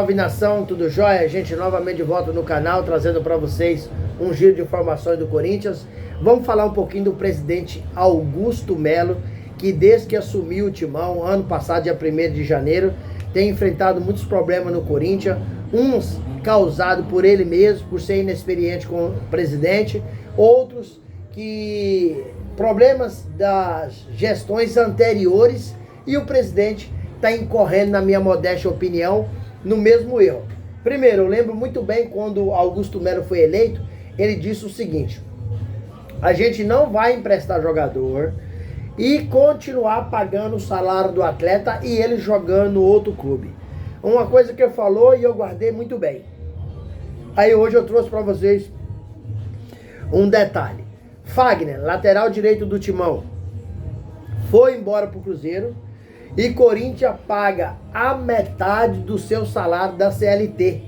Salve nação, tudo jóia? Gente, novamente de volta no canal, trazendo para vocês um giro de informações do Corinthians. Vamos falar um pouquinho do presidente Augusto Melo, que desde que assumiu o timão, ano passado, dia 1º de janeiro, tem enfrentado muitos problemas no Corinthians, uns causados por ele mesmo, por ser inexperiente como presidente, outros que problemas das gestões anteriores, e o presidente está incorrendo, na minha modesta opinião, no mesmo erro. Primeiro, eu lembro muito bem quando Augusto Melo foi eleito, ele disse o seguinte: a gente não vai emprestar jogador e continuar pagando o salário do atleta e ele jogando no outro clube. Uma coisa que ele falou e eu guardei muito bem. Aí hoje eu trouxe para vocês um detalhe. Fagner, lateral direito do Timão, foi embora para o Cruzeiro e Corinthians paga a metade do seu salário da CLT,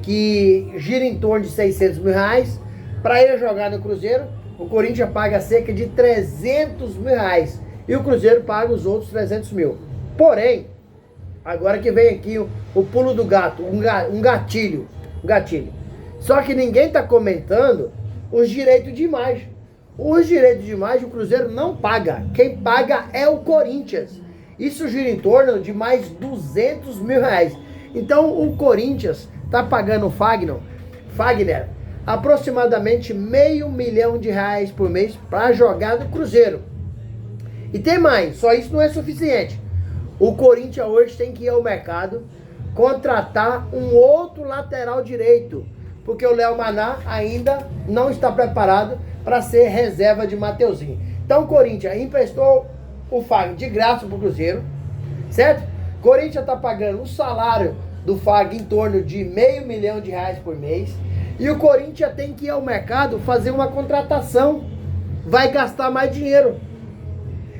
que gira em torno de 600 mil reais. Para ele jogar no Cruzeiro, o Corinthians paga cerca de 300 mil reais e o Cruzeiro paga os outros 300 mil. Porém, agora que vem aqui o pulo do gato, um gatilho. Só que ninguém está comentando os direitos de imagem. Os direitos de imagem o Cruzeiro não paga. Quem paga é o Corinthians. Isso gira em torno de mais 200 mil reais. Então o Corinthians está pagando o Fagner aproximadamente R$500 mil por mês para jogar no Cruzeiro. E tem mais, só isso não é suficiente. O Corinthians hoje tem que ir ao mercado contratar um outro lateral direito, porque o Léo Maná ainda não está preparado para ser reserva de Mateuzinho. Então o Corinthians emprestou o Fagner de graça para o Cruzeiro, certo? O Corinthians está pagando o salário do Fagner em torno de R$500 mil por mês. E o Corinthians tem que ir ao mercado fazer uma contratação. Vai gastar mais dinheiro.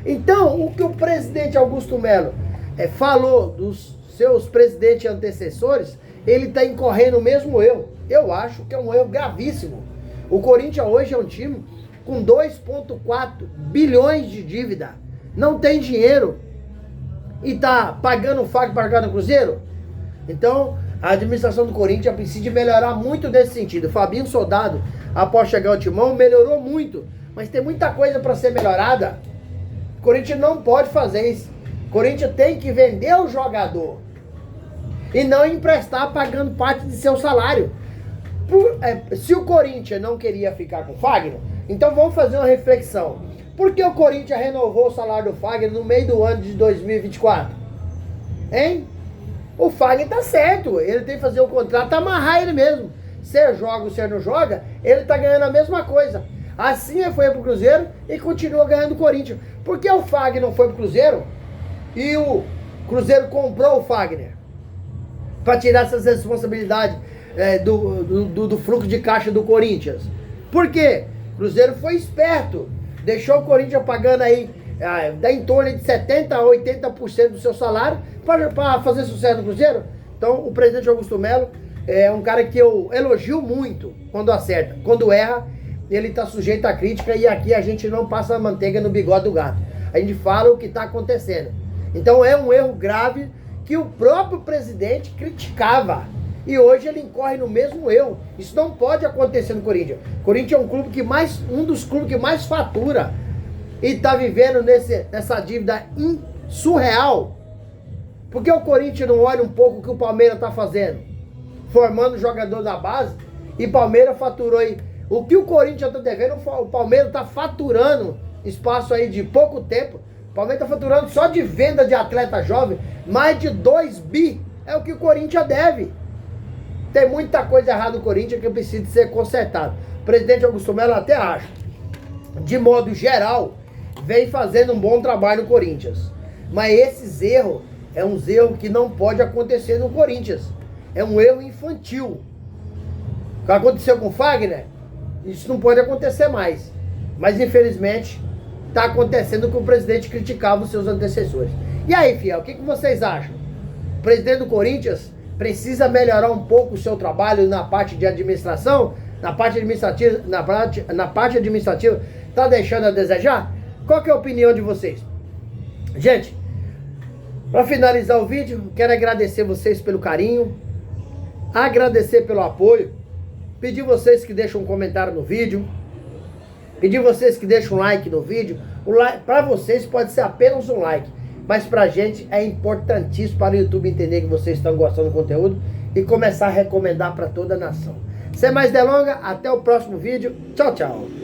Então, o que o presidente Augusto Melo falou dos seus presidentes antecessores, ele está incorrendo o mesmo erro. Eu acho que é um erro gravíssimo. O Corinthians hoje é um time com 2,4 bilhões de dívida. Não tem dinheiro e tá pagando o Fagner para jogar no Cruzeiro? Então, a administração do Corinthians precisa de melhorar muito nesse sentido. Fabinho Soldado, após chegar ao timão, melhorou muito, mas tem muita coisa para ser melhorada. O Corinthians não pode fazer isso. O Corinthians tem que vender o jogador e não emprestar pagando parte de seu salário. Se o Corinthians não queria ficar com o Fagner, então vamos fazer uma reflexão. Por que o Corinthians renovou o salário do Fagner no meio do ano de 2024? Hein? O Fagner tá certo, ele tem que fazer o contrato, amarrar ele mesmo. Se joga ou se não joga, ele tá ganhando a mesma coisa. Assim ele foi pro Cruzeiro e continua ganhando o Corinthians. Por que o Fagner não foi pro Cruzeiro e o Cruzeiro comprou o Fagner? Para tirar essas responsabilidades do fluxo de caixa do Corinthians. Por quê? O Cruzeiro foi esperto. Deixou o Corinthians pagando aí em torno de 70% a 80% do seu salário para fazer sucesso no Cruzeiro. Então o presidente Augusto Melo é um cara que eu elogio muito quando acerta. Quando erra, ele está sujeito à crítica e aqui a gente não passa a manteiga no bigode do gato. A gente fala o que está acontecendo. Então é um erro grave que o próprio presidente criticava. E hoje ele incorre no mesmo erro. Isso não pode acontecer no Corinthians. O Corinthians é um dos clubes que mais fatura. E está vivendo nessa dívida surreal. Por que o Corinthians não olha um pouco o que o Palmeiras está fazendo? Formando jogador da base. E Palmeiras faturou aí. O que o Corinthians está devendo, o Palmeiras está faturando. Espaço aí de pouco tempo. O Palmeiras está faturando só de venda de atleta jovem. Mais de 2 bi. É o que o Corinthians deve. Tem muita coisa errada no Corinthians que precisa ser consertada. O presidente Augusto Melo até acha, de modo geral, vem fazendo um bom trabalho no Corinthians. Mas esses erros, uns erros que não pode acontecer no Corinthians. É um erro infantil. O que aconteceu com o Fagner, isso não pode acontecer mais. Mas infelizmente, está acontecendo o que o presidente criticava os seus antecessores. E aí, fiel, o que vocês acham? O presidente do Corinthians precisa melhorar um pouco o seu trabalho na parte de administração, na parte administrativa, está deixando a desejar? Qual que é a opinião de vocês? Gente, para finalizar o vídeo, quero agradecer vocês pelo carinho, agradecer pelo apoio, pedir vocês que deixem um comentário no vídeo, pedir vocês que deixem um like no vídeo. O like, para vocês pode ser apenas um like, mas pra gente é importantíssimo para o YouTube entender que vocês estão gostando do conteúdo e começar a recomendar para toda a nação. Sem mais delongas, até o próximo vídeo. Tchau, tchau.